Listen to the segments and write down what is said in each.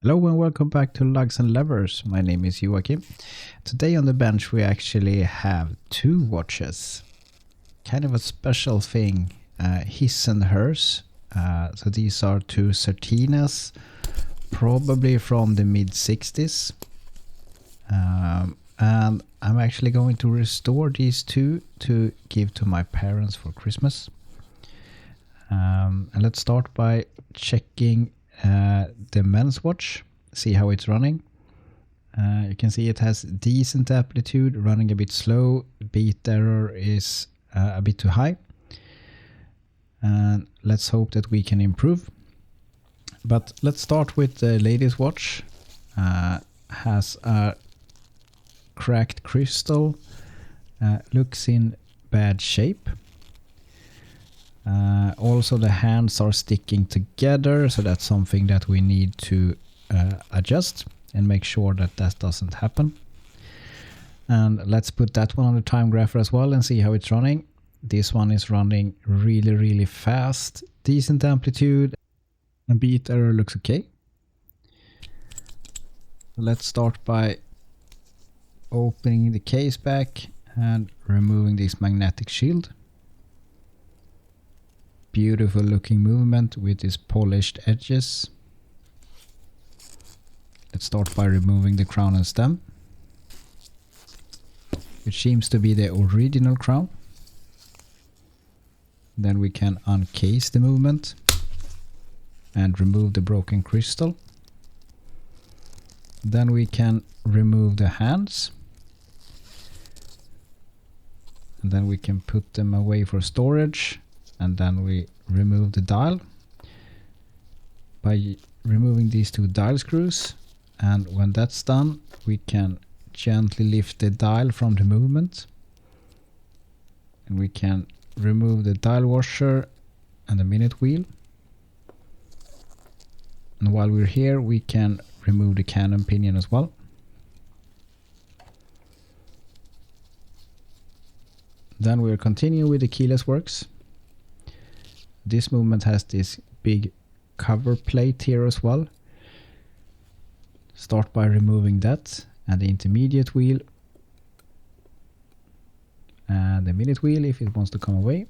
Hello and welcome back to Lugs and Levers. My name is Joachim. Today on the bench we actually have two watches. Kind of a special thing, his and hers. So these are two Certinas, probably from the mid-60s. And I'm actually going to restore these two to give to my parents for Christmas. And let's start by checking the men's watch, see how it's running. You can see it has decent amplitude, running a bit slow. Beat error is a bit too high, and let's hope that we can improve. But let's start with the ladies' watch. Has a cracked crystal, looks in bad shape. Also the hands are sticking together, so that's something that we need to adjust and make sure that that doesn't happen. And let's put that one on the timegrapher as well and see how it's running. This one is running really fast, decent amplitude, and beat error looks okay. Let's start by opening the case back and removing this magnetic shield. Beautiful looking movement with these polished edges. Let's start by removing the crown and stem, which seems to be the original crown. Then we can uncase the movement and remove the broken crystal. Then we can remove the hands. And then we can put them away for storage. And then we remove the dial by removing these two dial screws. And when that's done, we can gently lift the dial from the movement. And we can remove the dial washer and the minute wheel. And while we're here, we can remove the cannon pinion as well. Then we'll continue with the keyless works. This movement has this big cover plate here as well. Start by removing that and the intermediate wheel and the minute wheel if it wants to come away.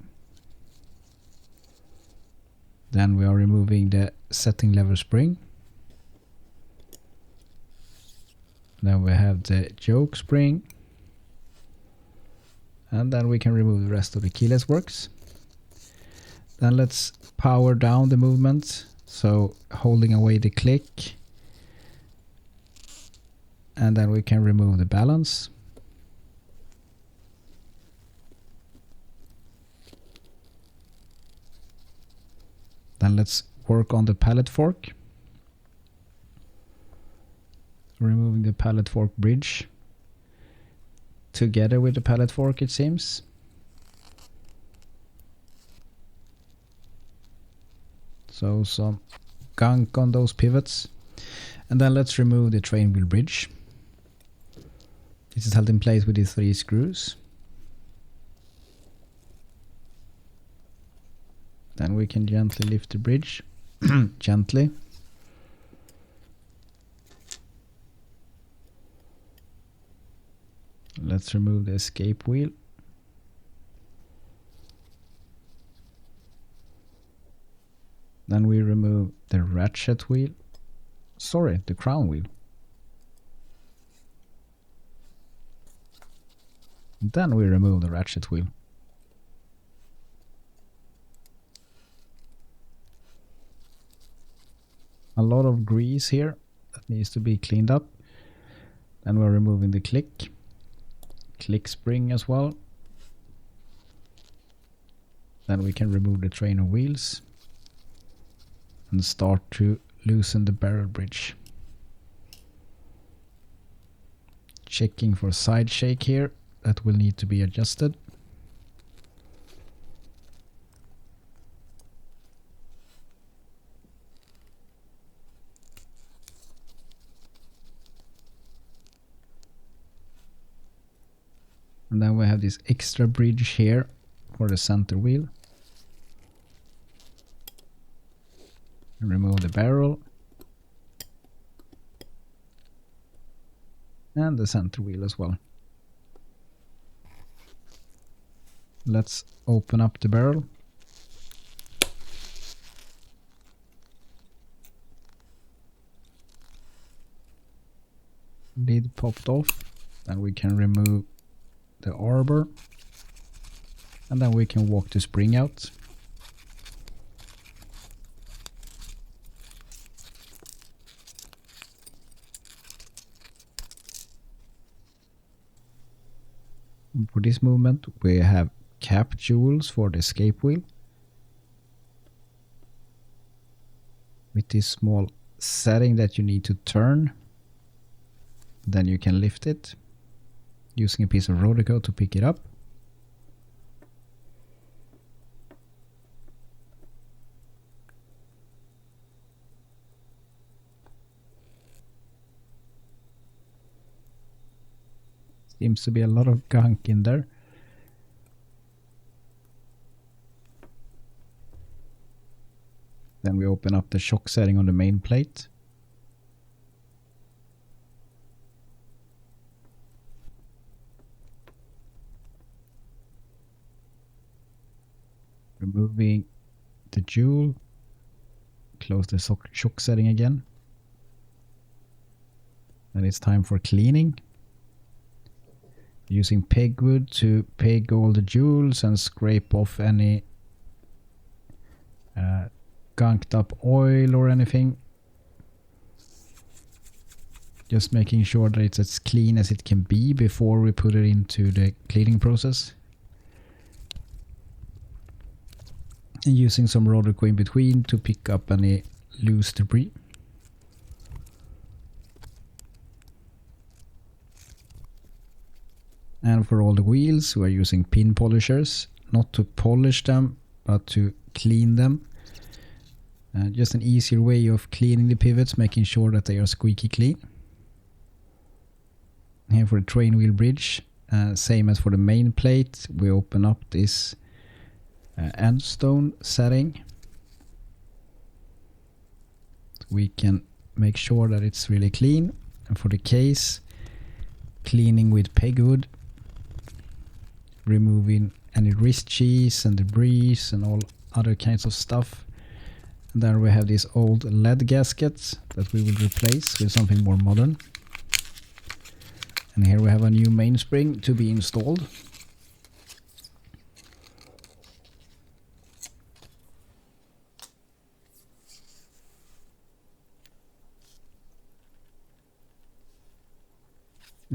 Then we are removing the setting lever spring. Then we have the yoke spring. And then we can remove the rest of the keyless works. Then let's power down the movement, so holding away the click. And then we can remove the balance. Then let's work on the pallet fork. Removing the pallet fork bridge together with the pallet fork, it seems. So some gunk on those pivots. And then let's remove the train wheel bridge. This is held in place with these 3 screws. Then we can gently lift the bridge. Gently. Let's remove the escape wheel. Then we remove the ratchet wheel. Sorry, the crown wheel. Then we remove the ratchet wheel. A lot of grease here that needs to be cleaned up. Then we're removing the click spring as well. Then we can remove the trainer wheels and start to loosen the barrel bridge. Checking for side shake here, that will need to be adjusted. And then we have this extra bridge here for the center wheel. And remove the barrel. and the center wheel as well. Let's open up the barrel. Lid popped off. Then we can remove the arbor. And then we can walk the spring out. And for this movement we have cap jewels for the escape wheel. With this small setting that you need to turn. Then you can lift it using a piece of Rodico to pick it up. Seems to be a lot of gunk in there. Then we open up the shock setting on the main plate. Removing the jewel. Close the shock setting again. Then it's time for cleaning. Using pegwood to peg all the jewels and scrape off any gunked up oil or anything. Just making sure that it's as clean as it can be before we put it into the cleaning process. And using some Rodico in between to pick up any loose debris. And for all the wheels, we're using pin polishers, not to polish them, but to clean them. Just an easier way of cleaning the pivots, making sure that they are squeaky clean. Here for the train wheel bridge, same as for the main plate, we open up this end stone setting. We can make sure that it's really clean. And for the case, cleaning with pegwood. Removing any wrist cheese and debris and all other kinds of stuff. And there we have these old lead gaskets that we will replace with something more modern. And here we have a new mainspring to be installed.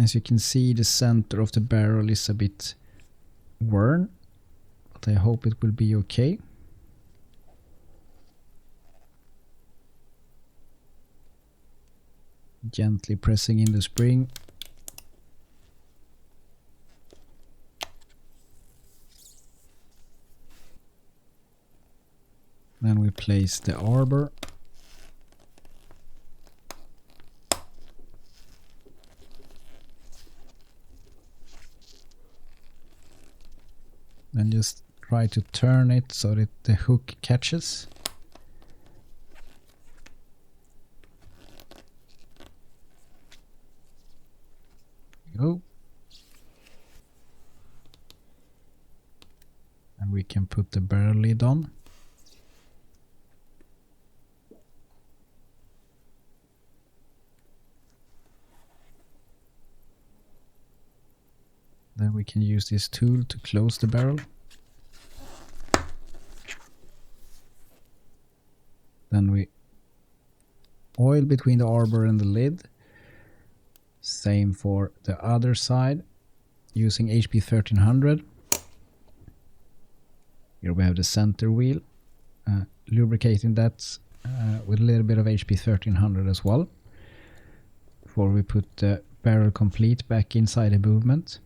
As you can see, the center of the barrel is a bit worn, but I hope it will be okay. Gently pressing in the spring. Then we place the arbor. Then just try to turn it so that the hook catches. Go. And we can put the barrel lid on. Then we can use this tool to close the barrel. Then we oil between the arbor and the lid. Same for the other side, using HP 1300. Here we have the center wheel, lubricating that with a little bit of HP 1300 as well, before we put the barrel complete back inside the movement.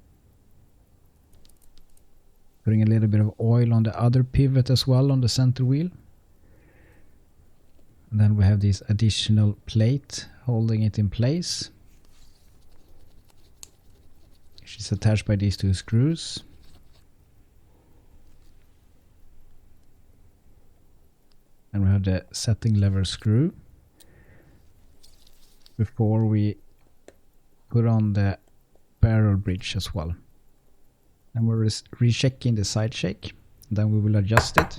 Putting a little bit of oil on the other pivot as well on the center wheel. And then we have this additional plate holding it in place. She's attached by these two screws. And we have the setting lever screw. Before we put on the barrel bridge as well. And we're rechecking the side shake. Then we will adjust it.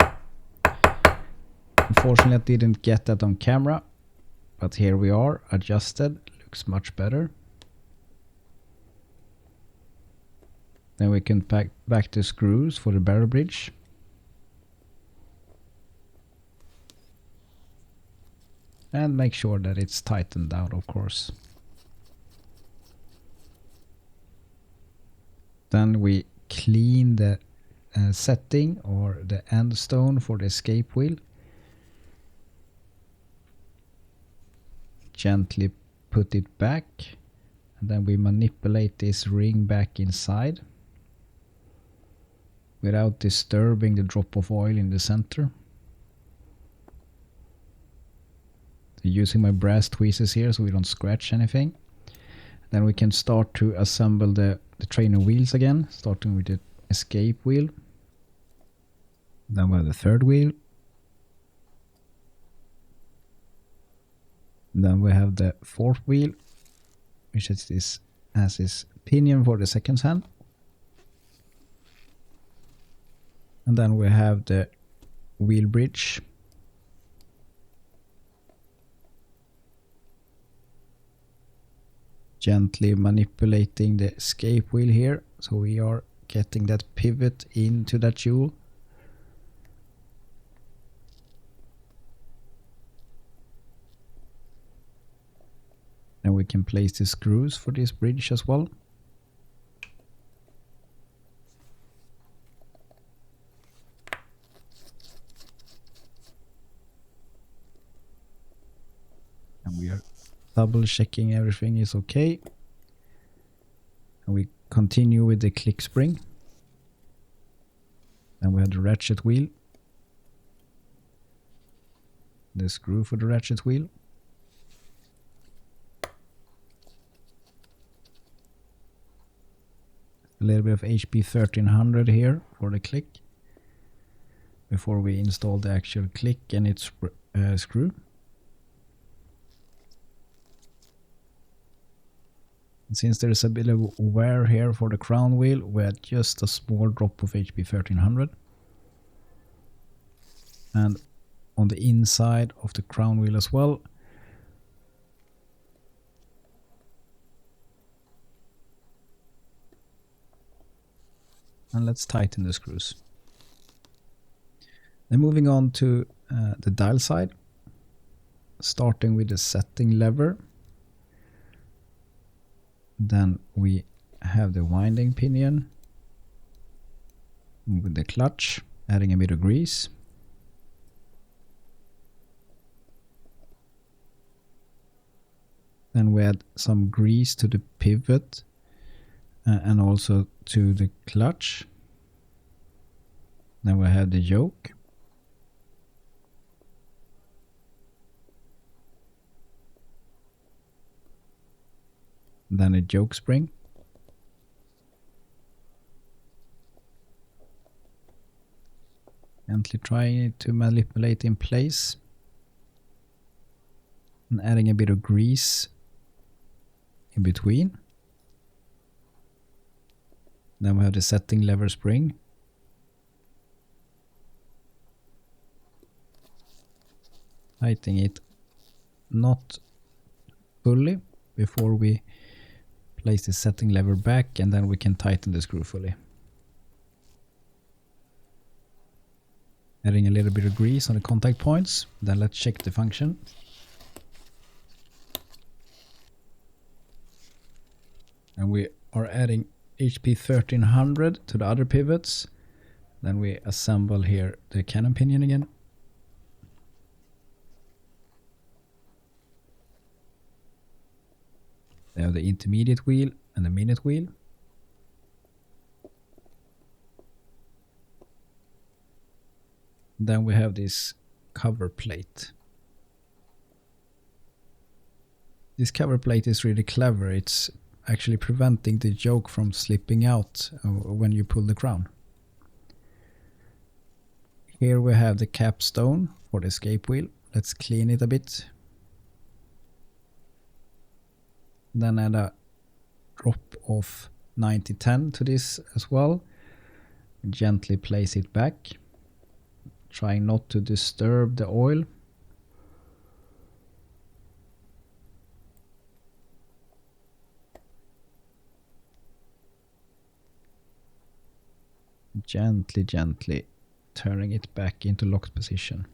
Unfortunately, I didn't get that on camera, but here we are, adjusted, looks much better. Then we can pack back the screws for the barrel bridge. And make sure that it's tightened down, of course. Then we clean the setting or the end stone for the escape wheel. Gently put it back, and then we manipulate this ring back inside without disturbing the drop of oil in the center. So using my brass tweezers here so we don't scratch anything. Then we can start to assemble the trainer wheels again, starting with the escape wheel. Then we have the third wheel. Then we have the fourth wheel, which is this has this pinion for the second hand. And then we have the wheel bridge. Gently manipulating the escape wheel here, so we are getting that pivot into that jewel. And we can place the screws for this bridge as well. And we are double checking everything is okay. And we continue with the click spring. Then we have the ratchet wheel. The screw for the ratchet wheel. A little bit of HP 1300 here for the click before we install the actual click and its screw. And since there is a bit of wear here for the crown wheel, we had just a small drop of HP 1300. And on the inside of the crown wheel as well. And let's tighten the screws. Then moving on to the dial side, starting with the setting lever. Then we have the winding pinion with the clutch, adding a bit of grease. Then we add some grease to the pivot and also to the clutch. Then we have the yoke. Then a yoke spring. Gently trying to manipulate in place. And adding a bit of grease in between. Then we have the setting lever spring. Tightening it not fully before we place the setting lever back, and then we can tighten the screw fully. Adding a little bit of grease on the contact points. Then let's check the function. And we are adding HP 1300 to the other pivots. Then we assemble here the cannon pinion again. They have the intermediate wheel and the minute wheel. Then we have this cover plate. This cover plate is really clever. It's actually preventing the yoke from slipping out when you pull the crown. Here we have the capstone for the escape wheel. Let's clean it a bit. Then add a drop of 90-10 to this as well. Gently place it back, trying not to disturb the oil. Gently turning it back into locked position.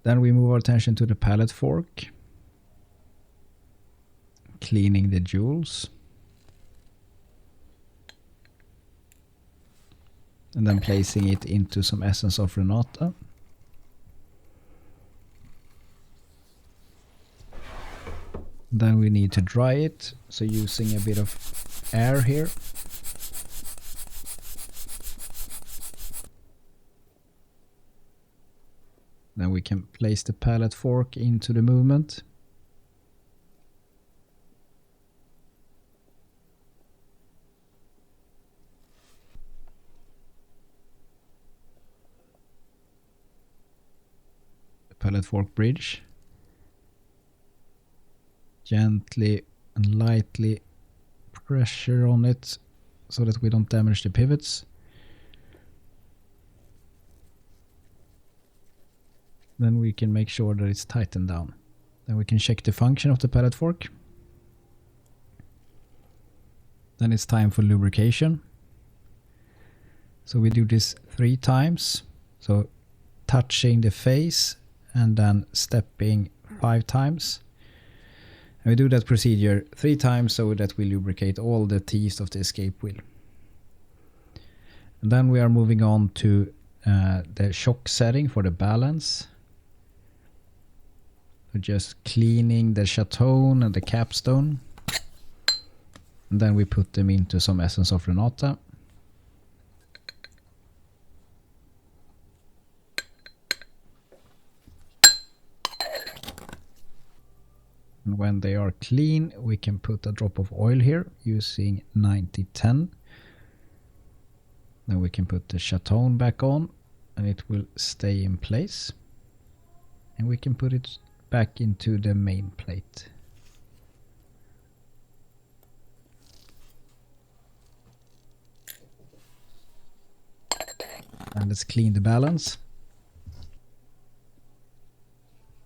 Then we move our attention to the pallet fork, cleaning the jewels, and then placing it into some essence of Renata. Then we need to dry it, so using a bit of air here. Then we can place the pallet fork into the movement. The pallet fork bridge. Gently and lightly pressure on it so that we don't damage the pivots. Then we can make sure that it's tightened down. Then we can check the function of the pallet fork. Then it's time for lubrication. So we do this 3 times. So touching the face and then stepping 5 times. And we do that procedure 3 times so that we lubricate all the teeth of the escape wheel. And then we are moving on to the shock setting for the balance. So just cleaning the chaton and the capstone. And then we put them into some essence of Renata. And when they are clean, we can put a drop of oil here using 90-10. Then we can put the chaton back on and it will stay in place. And we can put it back into the main plate. And let's clean the balance.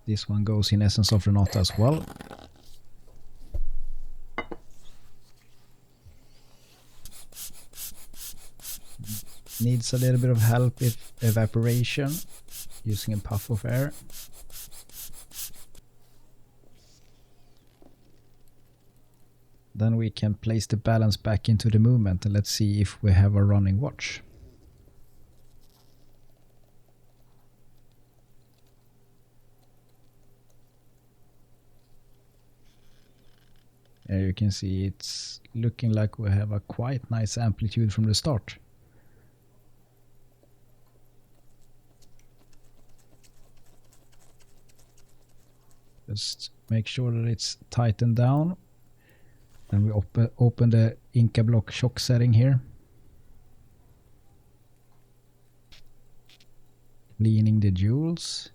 This one goes in essence of Renata as well. Needs a little bit of help with evaporation using a puff of air. Then we can place the balance back into the movement and let's see if we have a running watch. There you can see it's looking like we have a quite nice amplitude from the start. Just make sure that it's tightened down. Then we open the Inca block shock setting here. Cleaning the jewels.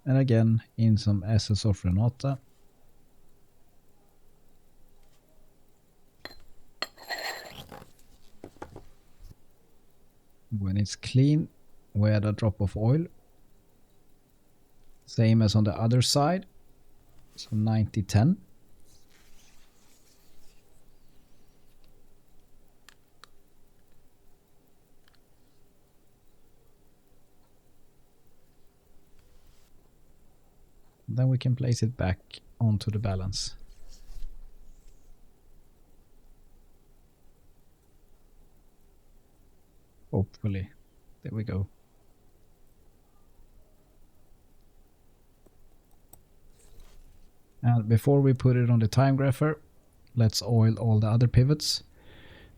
And again in some essence of Renata. When it's clean, we add a drop of oil. Same as on the other side. So 90-10. Then we can place it back onto the balance. Hopefully. There we go. And before we put it on the timegrapher, let's oil all the other pivots.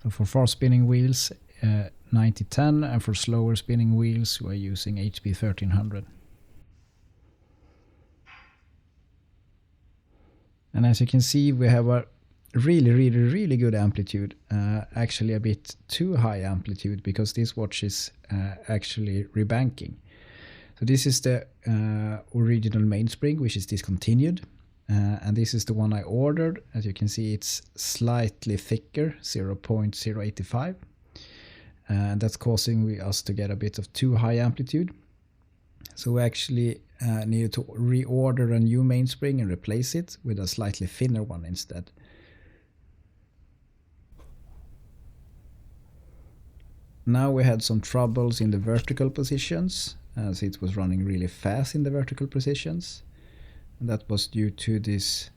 So for fast spinning wheels, 90-10, and for slower spinning wheels, we're using HB 1300. And as you can see, we have a really good amplitude. Actually a bit too high amplitude because this watch is actually rebanking. So this is the original mainspring, which is discontinued. And this is the one I ordered. As you can see, it's slightly thicker, 0.085. And that's causing us to get a bit of too high amplitude. So we actually needed to reorder a new mainspring and replace it with a slightly thinner one instead. Now we had some troubles in the vertical positions, as it was running really fast in the vertical positions. And that was due to this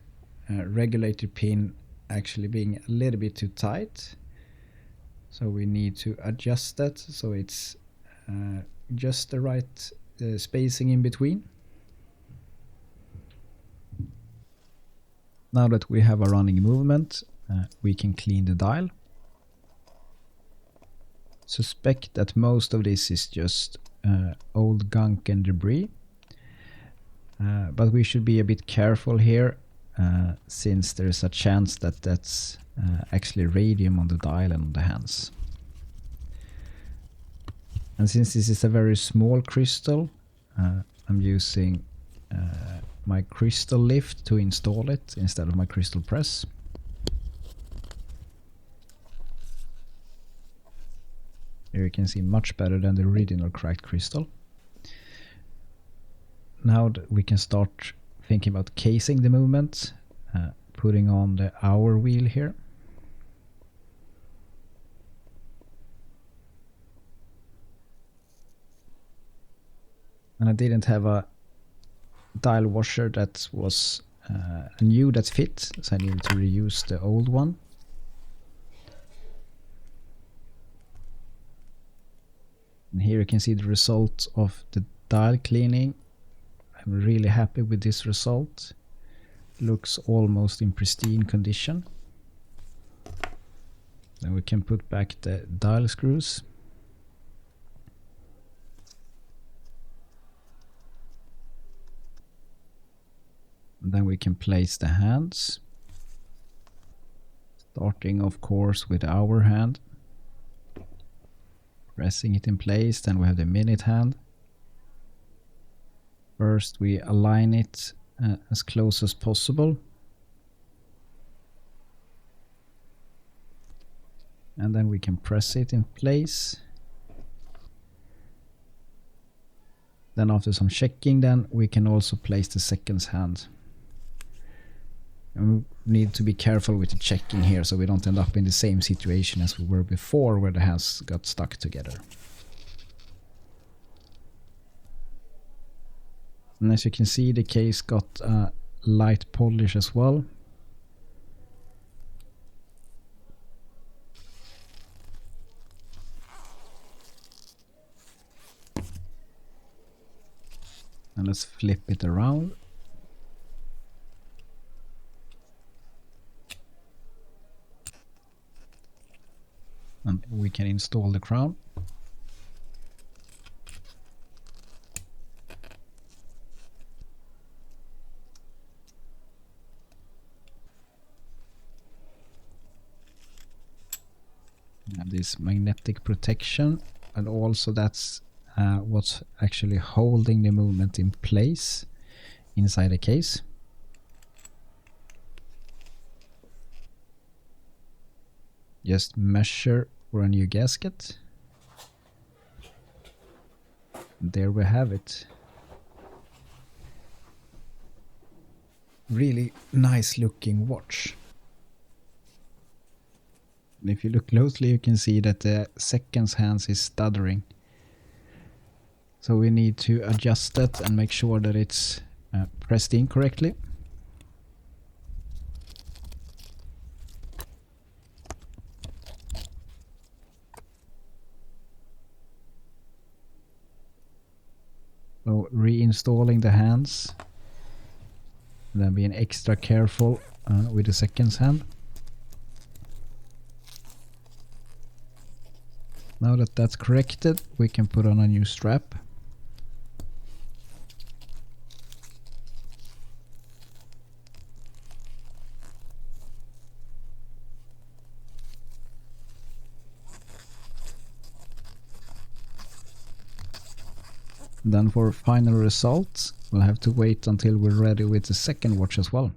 regulator pin actually being a little bit too tight. So we need to adjust that so it's just the right spacing in between. Now that we have a running movement, we can clean the dial. Suspect that most of this is just old gunk and debris. But we should be a bit careful here, since there is a chance that that's actually radium on the dial and on the hands. And since this is a very small crystal, I'm using my crystal lift to install it instead of my crystal press. Here you can see much better than the original cracked crystal. Now we can start thinking about casing the movement, putting on the hour wheel here. And I didn't have a dial washer that was new that fit, so I needed to reuse the old one. And here you can see the result of the dial cleaning. I'm really happy with this result. Looks almost in pristine condition. Then we can put back the dial screws. And then we can place the hands. Starting of course with our hand. Pressing it in place, then we have the minute hand. First we align it as close as possible. And then we can press it in place. Then after some checking, then we can also place the seconds hand. And we need to be careful with the checking here so we don't end up in the same situation as we were before, where the hands got stuck together. And as you can see, the case got a light polish as well. And let's flip it around. And we can install the crown. And this magnetic protection, and also that's what's actually holding the movement in place inside the case. Just measure for a new gasket. There we have it. Really nice looking watch. And if you look closely, you can see that the seconds hands is stuttering. So we need to adjust that and make sure that it's pressed in correctly. So reinstalling the hands, and then being extra careful with the seconds hand. Now that that's corrected, we can put on a new strap. Then for final results, we'll have to wait until we're ready with the second watch as well.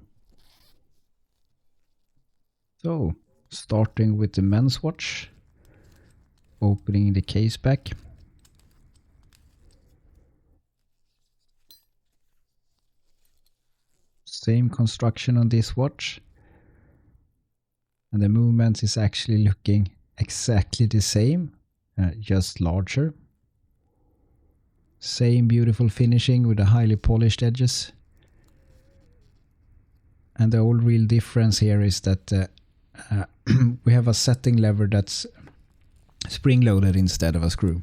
So, starting with the men's watch, opening the case back. Same construction on this watch. And the movement is actually looking exactly the same, just larger. Same beautiful finishing with the highly polished edges. And the only real difference here is that we have a setting lever that's spring loaded instead of a screw.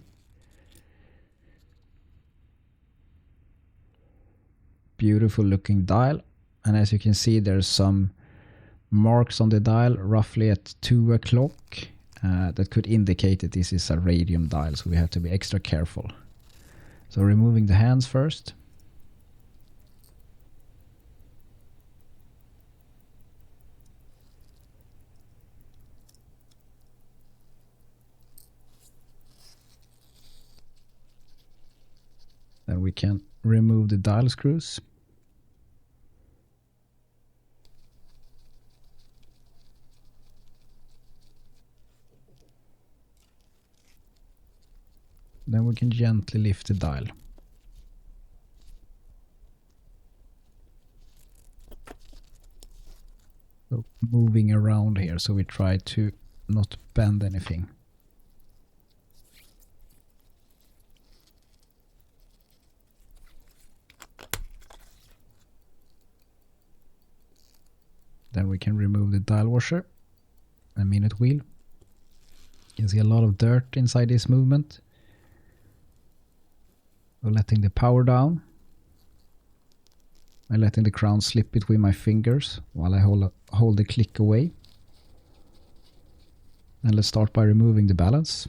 Beautiful looking dial, and as you can see there's some marks on the dial roughly at 2 o'clock that could indicate that this is a radium dial, so we have to be extra careful. So removing the hands first. Then we can remove the dial screws. Then we can gently lift the dial. So moving around here, so we try to not bend anything. Then we can remove the dial washer and minute wheel. You can see a lot of dirt inside this movement. So letting the power down. I'm letting the crown slip between my fingers while I hold the click away. And let's start by removing the balance.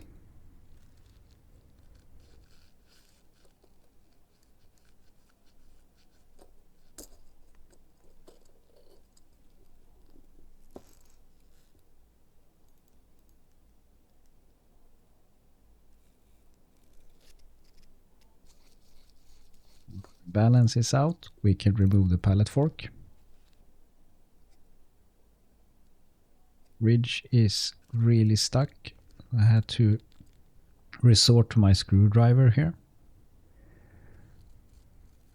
Balance is out, we can remove the pallet fork. Ridge is really stuck. I had to resort to my screwdriver here.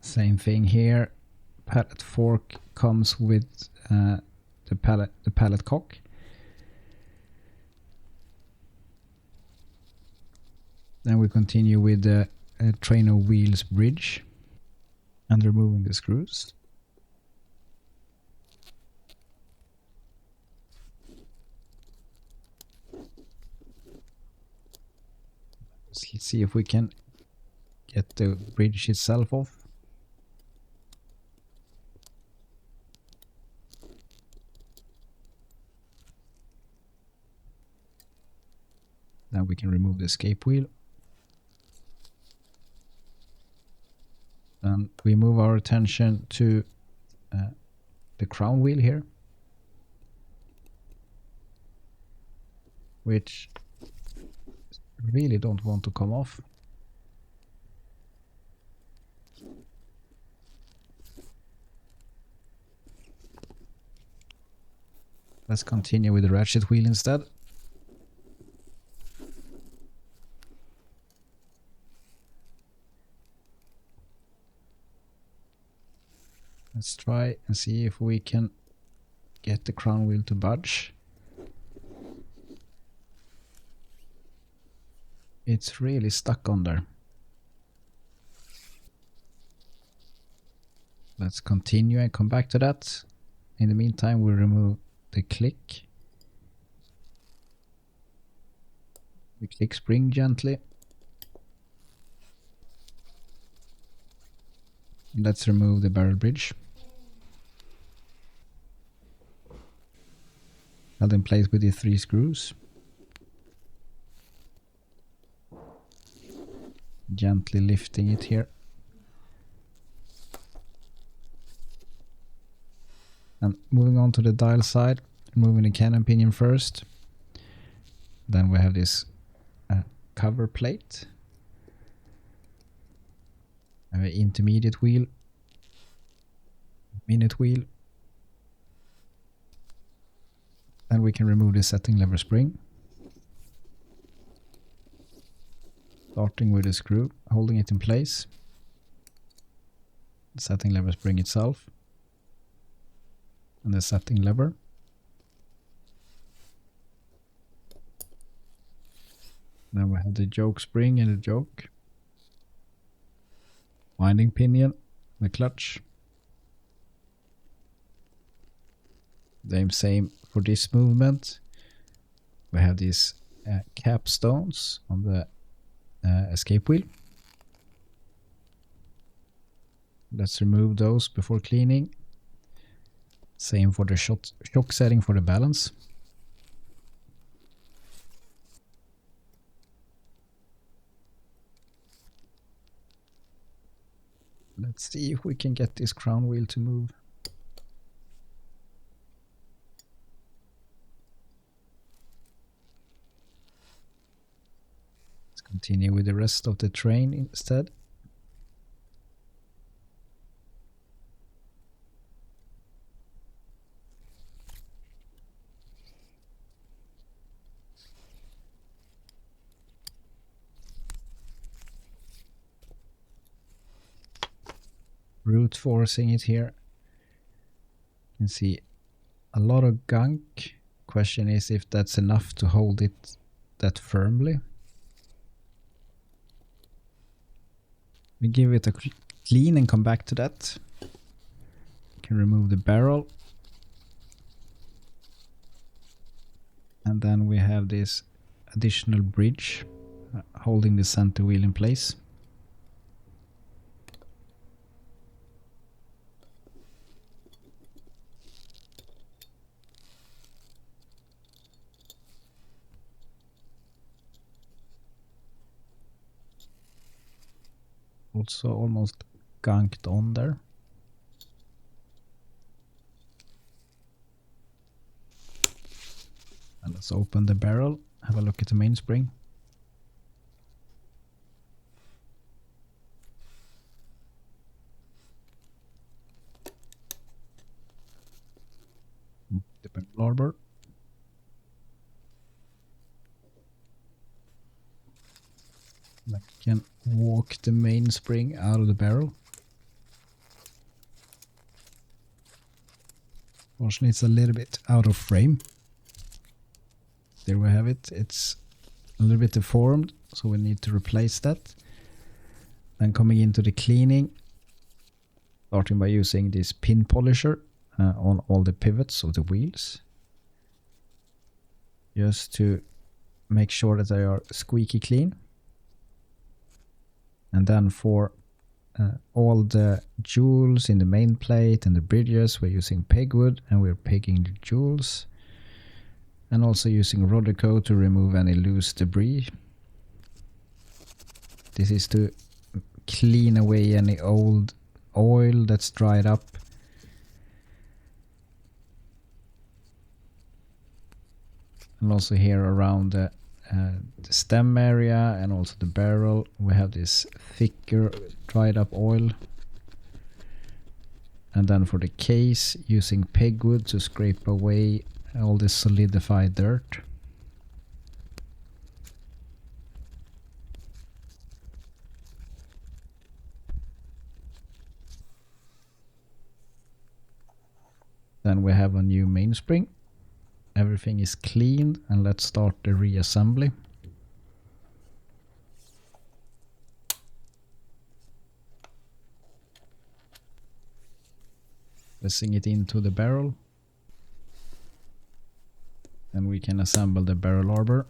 Same thing here. Pallet fork comes with the pallet cock. Then we continue with the trainer wheels bridge and removing the screws. Let's see if we can get the bridge itself off. Then we can remove the escape wheel. And we move our attention to the crown wheel here, which really don't want to come off. Let's continue with the ratchet wheel instead. Let's try and see if we can get the crown wheel to budge. It's really stuck on there. Let's continue and come back to that. In the meantime, we remove the click. We click spring gently. Let's remove the barrel bridge. Held in place with the 3 screws. Gently lifting it here. And moving on to the dial side, removing the cannon pinion first. Then we have this cover plate. I have an intermediate wheel, minute wheel. Then we can remove the setting lever spring. Starting with a screw, holding it in place. The setting lever spring itself. And the setting lever. Then we have the yoke spring and the yoke. Winding pinion, the clutch. The same for this movement. We have these capstones on the escape wheel. Let's remove those before cleaning. Same for the shock setting for the balance. Let's see if we can get this crown wheel to move. Let's continue with the rest of the train instead. Brute forcing it here. You can see a lot of gunk. Question is if that's enough to hold it that firmly. We give it a clean and come back to that. Can remove the barrel. And then we have this additional bridge holding the center wheel in place. Also almost gunked on there. And let's open the barrel, have a look at the mainspring. The barrel arbor. I can walk the mainspring out of the barrel. Fortunately, it's a little bit out of frame. There we have it. It's a little bit deformed, so we need to replace that. Then coming into the cleaning, starting by using this pin polisher on all the pivots of the wheels, just to make sure that they are squeaky clean. And then for all the jewels in the main plate and the bridges, we're using pegwood and we're pegging the jewels. And also using Rodico to remove any loose debris. This is to clean away any old oil that's dried up. And also here around the stem area and also the barrel, we have this thicker dried up oil. And then for the case, using pegwood to scrape away all this solidified dirt. Then we have a new mainspring. Everything is cleaned, and let's start the reassembly. Pressing it into the barrel. And we can assemble the barrel arbor.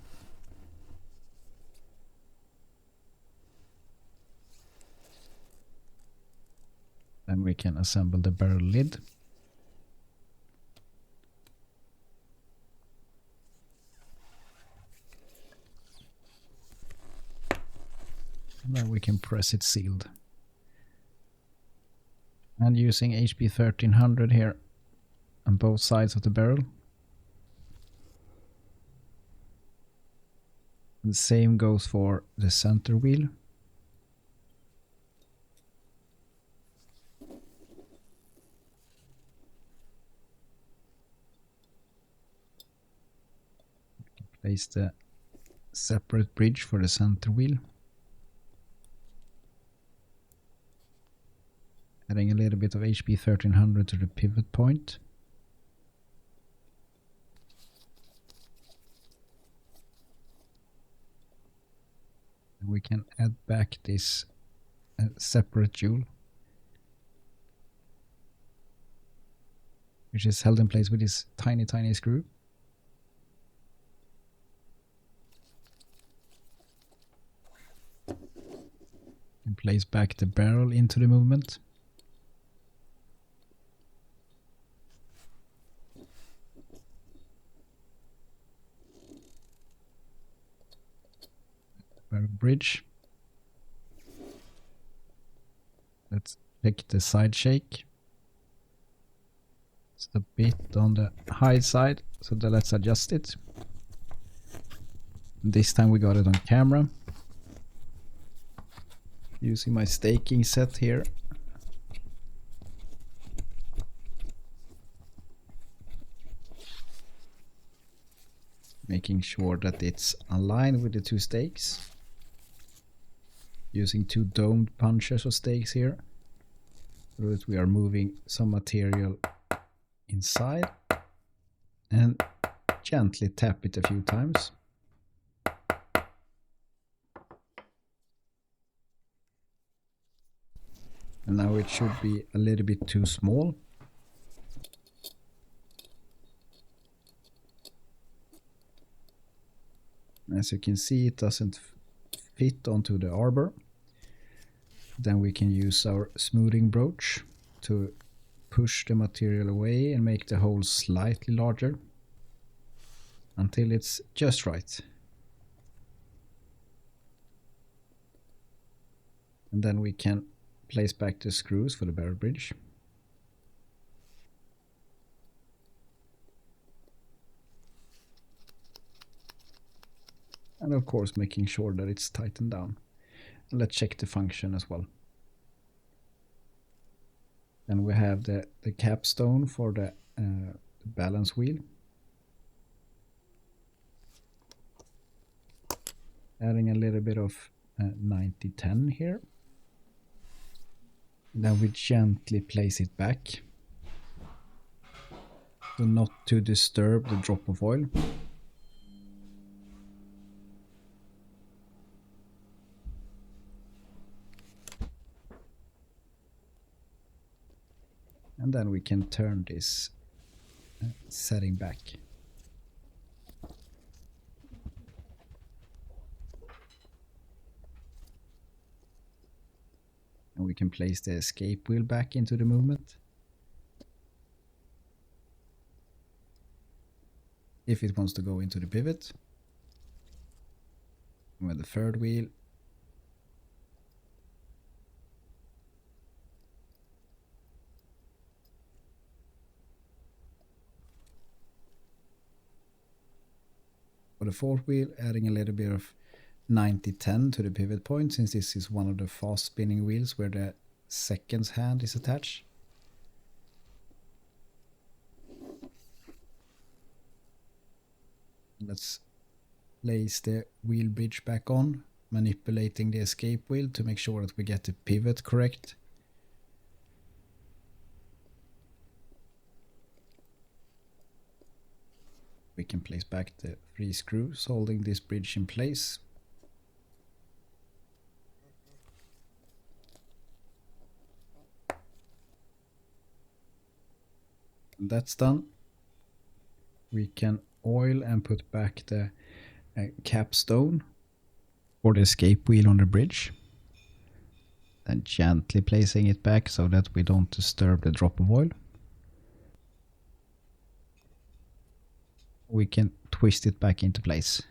Then we can assemble the barrel lid. And then we can press it sealed. And using HP 1300 here on both sides of the barrel. The same goes for the center wheel. Place the separate bridge for the center wheel. Adding a little bit of HP 1300 to the pivot point. And we can add back this separate jewel, which is held in place with this tiny screw. And place back the barrel into the movement. Barrel bridge. Let's check the side shake. It's a bit on the high side, so let's adjust it. This time we got it on camera. Using my staking set here. Making sure that it's aligned with the two stakes. Using two domed punches or stakes here. So that we are moving some material inside. And gently tap it a few times. And now it should be a little bit too small. As you can see, it doesn't fit onto the arbor. Then we can use our smoothing broach to push the material away and make the hole slightly larger until it's just right. And then we can place back the screws for the barrel bridge. And of course making sure that it's tightened down. And let's check the function as well. Then we have the capstone for the balance wheel. Adding a little bit of 9010 here. Then we gently place it back, so not to disturb the drop of oil. And then we can turn this setting back. And we can place the escape wheel back into the movement. If it wants to go into the pivot. With the third wheel. For the fourth wheel, adding a little bit of 9010 to the pivot point, since this is one of the fast spinning wheels where the second hand is attached. Let's place the wheel bridge back on, manipulating the escape wheel to make sure that we get the pivot correct. We can place back the 3 screws holding this bridge in place. And that's done. We can oil and put back the capstone or the escape wheel on the bridge. And gently placing it back so that we don't disturb the drop of oil. We can twist it back into place.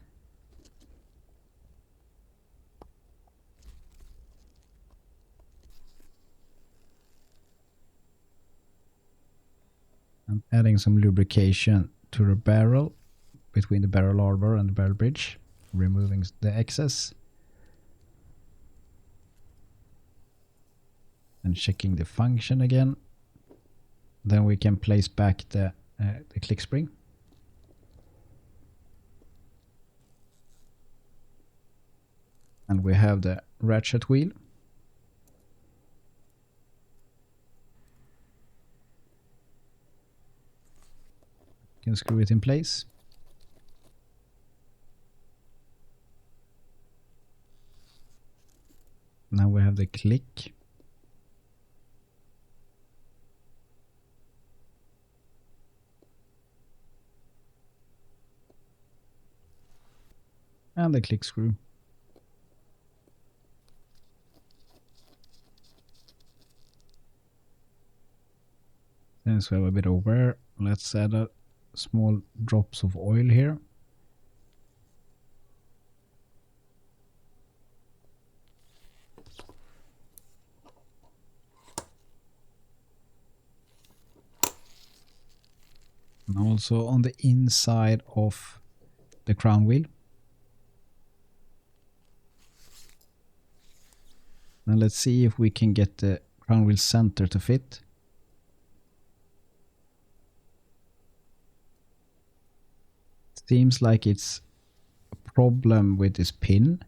I'm adding some lubrication to the barrel between the barrel arbor and the barrel bridge, removing the excess. And checking the function again. Then we can place back the click spring. And we have the ratchet wheel. Can screw it in place. Now we have the click. And the click screw. Since we have a bit of wear, let's add a small drops of oil here. And also on the inside of the crown wheel. Now let's see if we can get the crown wheel center to fit. Seems like it's a problem with this pin,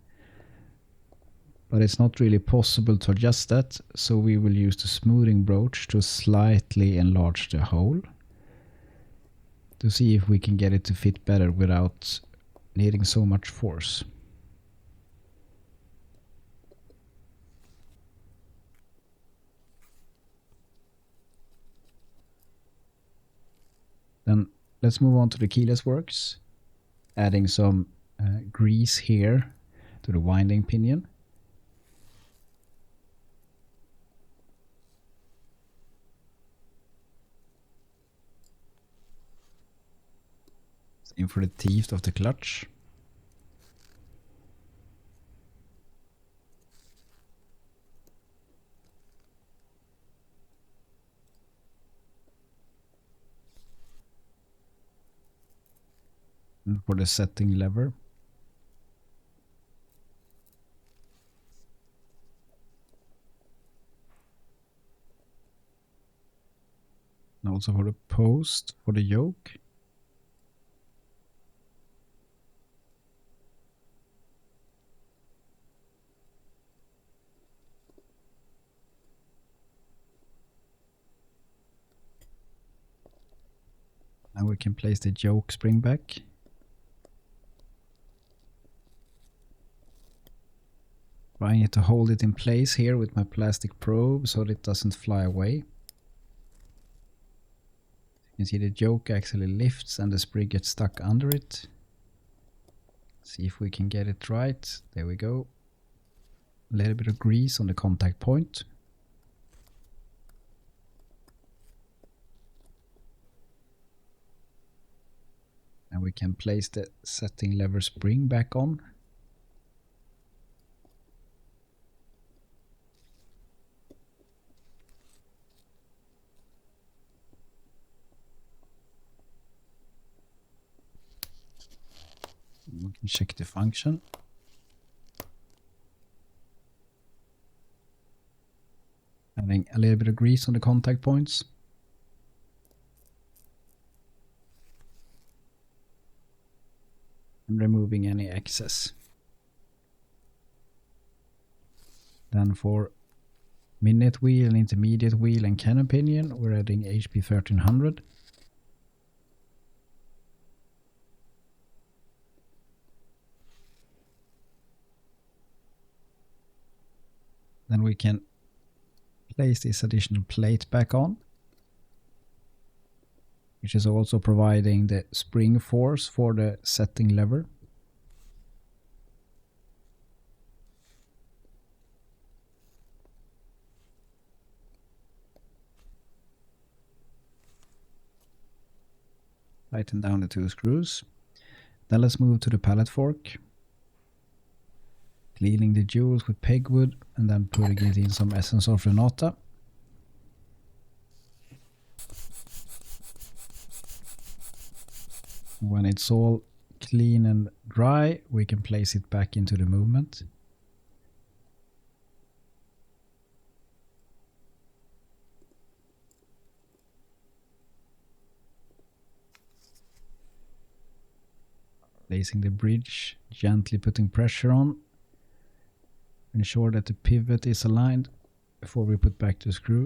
but it's not really possible to adjust that, so we will use the smoothing broach to slightly enlarge the hole to see if we can get it to fit better without needing so much force. Then let's move on to the keyless works, adding some grease here to the winding pinion. In for the teeth of the clutch. And for the setting lever. And also for the post for the yoke. Now we can place the yoke spring back. Trying to hold it in place here with my plastic probe so that it doesn't fly away. You can see the yoke actually lifts and the spring gets stuck under it. See if we can get it right. There we go. A little bit of grease on the contact point. And we can place the setting lever spring back on. We can check the function. Adding a little bit of grease on the contact points. And removing any excess. Then for minute wheel, intermediate wheel and cannon pinion, we're adding HP 1300. Then we can place this additional plate back on, which is also providing the spring force for the setting lever. Tighten down the two screws. Then let's move to the pallet fork. Cleaning the jewels with pegwood and then putting it in some essence of Renata. When it's all clean and dry, we can place it back into the movement. Placing the bridge, gently putting pressure on. Ensure that the pivot is aligned before we put back the screw.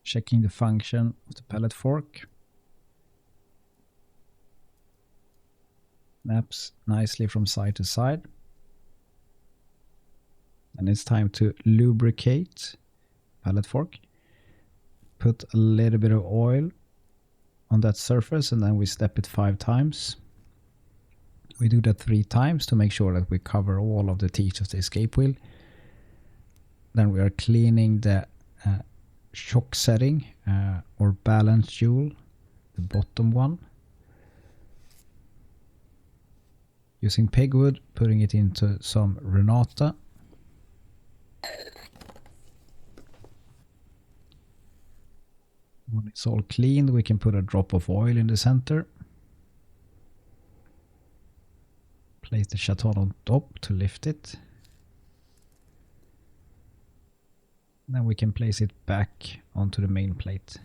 Checking the function of the pallet fork. Snaps nicely from side to side. And it's time to lubricate pallet fork. Put a little bit of oil on that surface and then we step it 5 times. We do that 3 times to make sure that we cover all of the teeth of the escape wheel. Then we are cleaning the shock setting or balance jewel, the bottom one. Using pegwood, putting it into some Renata. When it's all cleaned, we can put a drop of oil in the center. Place the chaton on top to lift it. Then we can place it back onto the main plate.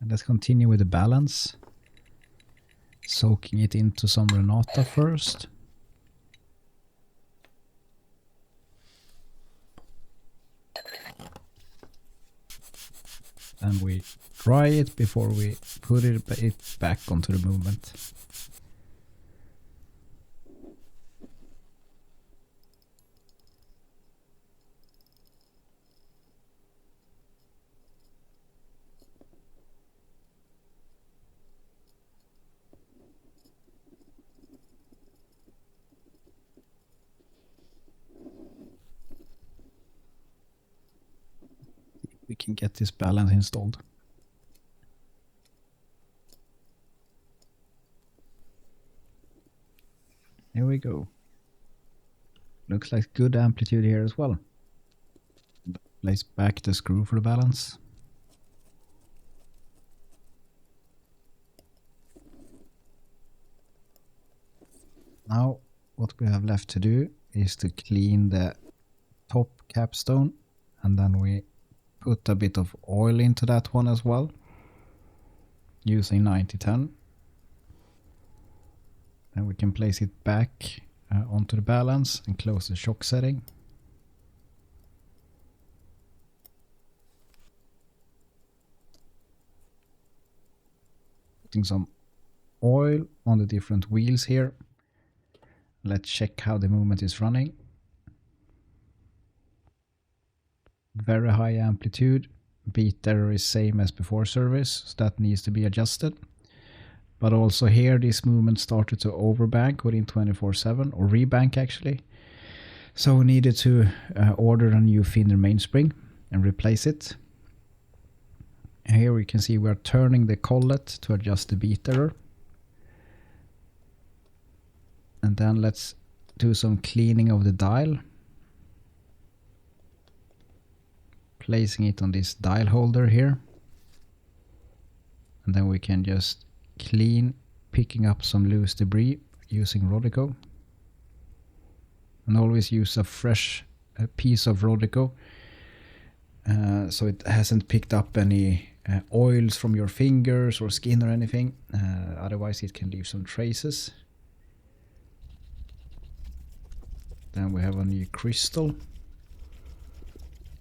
And let's continue with the balance. Soaking it into some Renata first. And we dry it before we put it back onto the movement. We can get this balance installed. Here we go. Looks like good amplitude here as well. Place back the screw for the balance. Now what we have left to do is to clean the top capstone, and then we put a bit of oil into that one as well, using 9010. Then we can place it back onto the balance and close the shock setting. Putting some oil on the different wheels here. Let's check how the movement is running. Very high amplitude. Beat error is same as before service, so that needs to be adjusted. But also here this movement started to overbank within 24/7, or rebank actually. So we needed to order a new thinner mainspring and replace it. And here we can see we are turning the collet to adjust the beat error. And then let's do some cleaning of the dial. Placing it on this dial holder here. And then we can just clean, picking up some loose debris using Rodico. And always use a fresh piece of Rodico so it hasn't picked up any oils from your fingers or skin or anything. Otherwise it can leave some traces. Then we have a new crystal.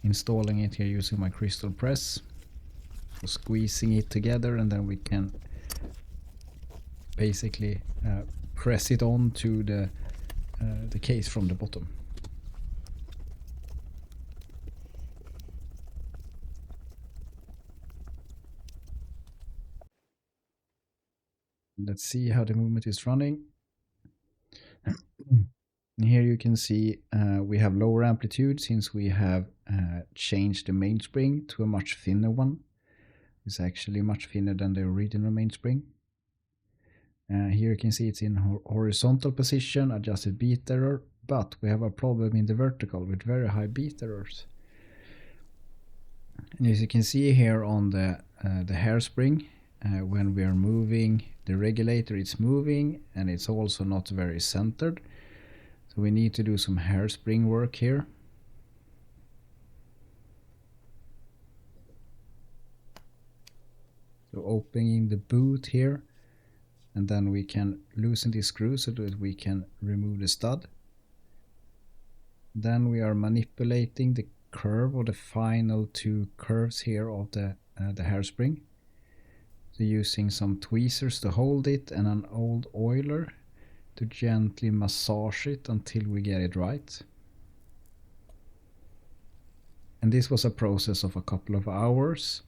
Installing it here using my crystal press. So squeezing it together, and then we can basically press it on to the case from the bottom. Let's see how the movement is running. And here you can see we have lower amplitude since we have changed the mainspring to a much thinner one. It's actually much thinner than the original mainspring. Here you can see it's in horizontal position, adjusted beat error, but we have a problem in the vertical with very high beat errors. And as you can see here on the hairspring, when we are moving the regulator, it's moving and it's also not very centered. So we need to do some hairspring work here. So opening the boot here, and then we can loosen this screw so that we can remove the stud. Then we are manipulating the curve, or the final two curves here of the hairspring. So using some tweezers to hold it and an old oiler to gently massage it until we get it right. And this was a process of a couple of hours,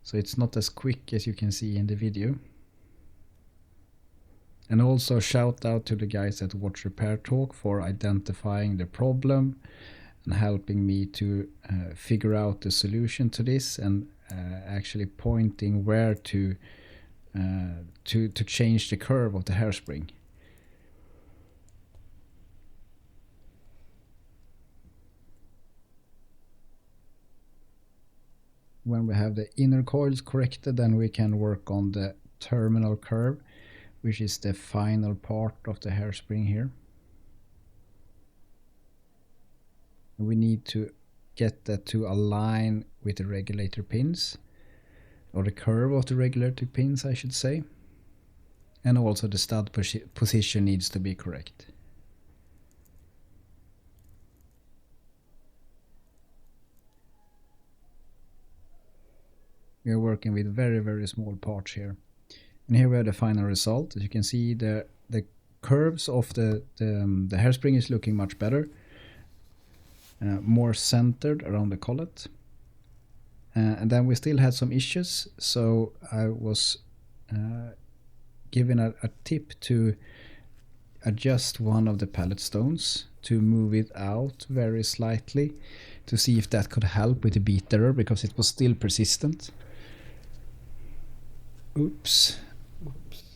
so it's not as quick as you can see in the video. And also shout out to the guys at Watch Repair Talk for identifying the problem and helping me to figure out the solution to this, and actually pointing where to change the curve of the hairspring. When we have the inner coils corrected, then we can work on the terminal curve, which is the final part of the hairspring here. We need to get that to align with the regulator pins, or the curve of the regulator pins, I should say. And also the stud position needs to be correct. We are working with very small parts here. And here we have the final result. As you can see, the curves of the hairspring is looking much better. More centered around the collet. And then we still had some issues, so I was given a tip to adjust one of the pallet stones to move it out very slightly to see if that could help with the beat error, because it was still persistent. Oops,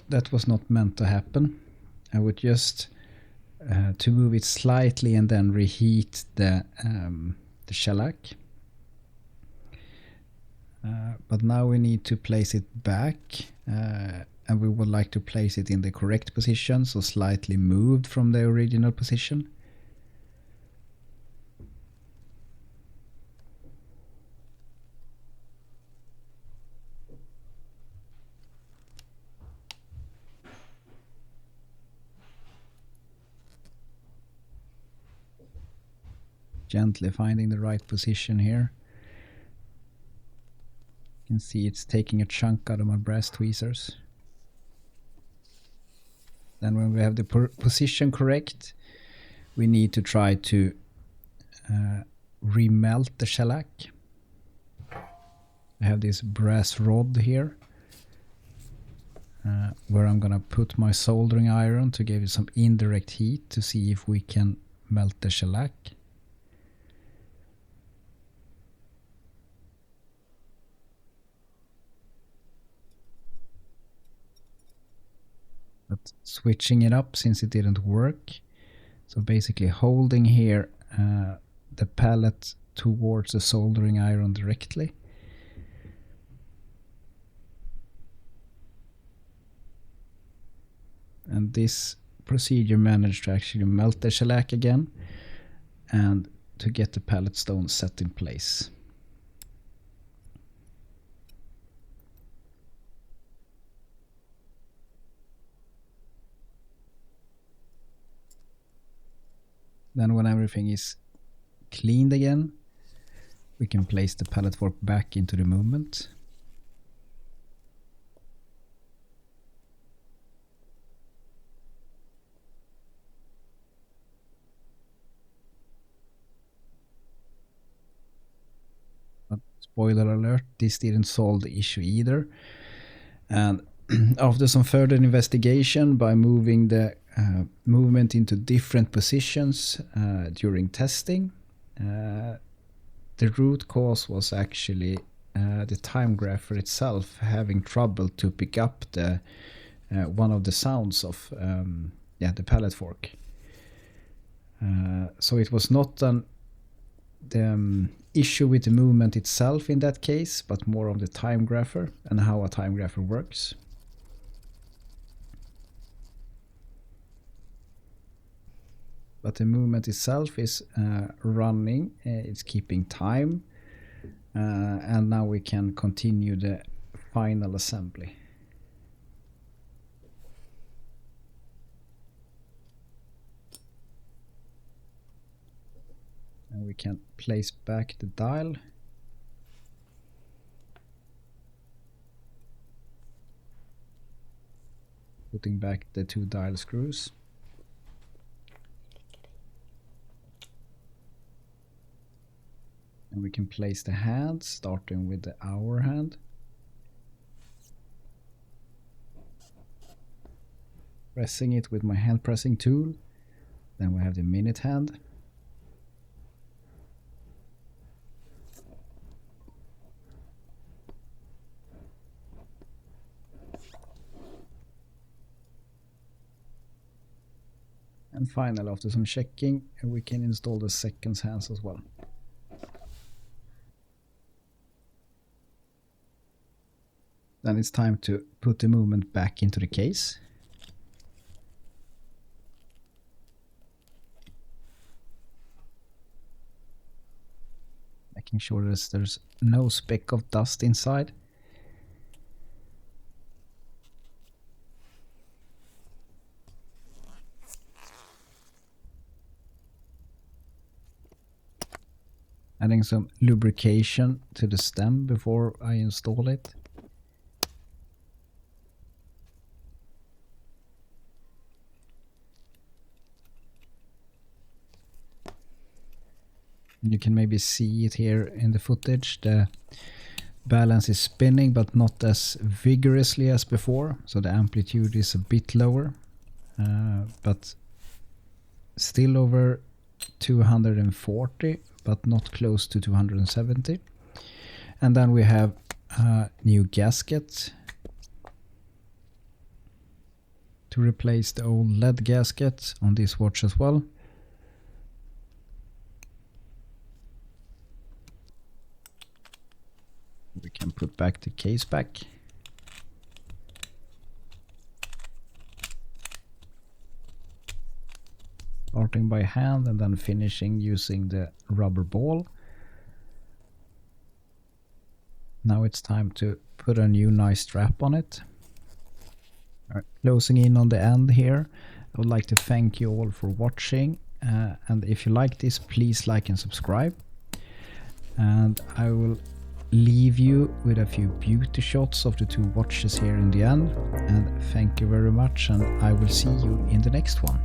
that was not meant to happen. I would just to move it slightly and then reheat the shellac. But now we need to place it back, and we would like to place it in the correct position, so slightly moved from the original position. Gently finding the right position here. You can see it's taking a chunk out of my brass tweezers. Then when we have the position correct, we need to try to remelt the shellac. I have this brass rod here where I'm gonna put my soldering iron to give it some indirect heat to see if we can melt the shellac. But switching it up since it didn't work, so basically holding here the pallet towards the soldering iron directly. And this procedure managed to actually melt the shellac again and to get the pallet stone set in place. Then when everything is cleaned again, we can place the pallet fork back into the movement. But spoiler alert, this didn't solve the issue either. And after some further investigation by moving the movement into different positions during testing, the root cause was actually the timegrapher itself having trouble to pick up the one of the sounds of the pallet fork. So it was not the issue with the movement itself in that case, but more of the timegrapher and how a timegrapher works. But the movement itself is running, it's keeping time, and now we can continue the final assembly. And we can place back the dial. Putting back the 2 dial screws. And we can place the hand, starting with the hour hand. Pressing it with my hand pressing tool. Then we have the minute hand. And finally, after some checking, we can install the seconds hands as well. Then it's time to put the movement back into the case. Making sure there's no speck of dust inside. Adding some lubrication to the stem before I install it. You can maybe see it here in the footage. The balance is spinning, but not as vigorously as before. So the amplitude is a bit lower, but still over 240, but not close to 270. And then we have a new gasket to replace the old lead gasket on this watch as well. We can put back the case back. Starting by hand and then finishing using the rubber ball. Now it's time to put a new nice strap on it. Closing in on the end here. I would like to thank you all for watching, and if you like this, please like and subscribe. And I will leave you with a few beauty shots of the 2 watches here in the end. And thank you very much, and I will see you in the next one.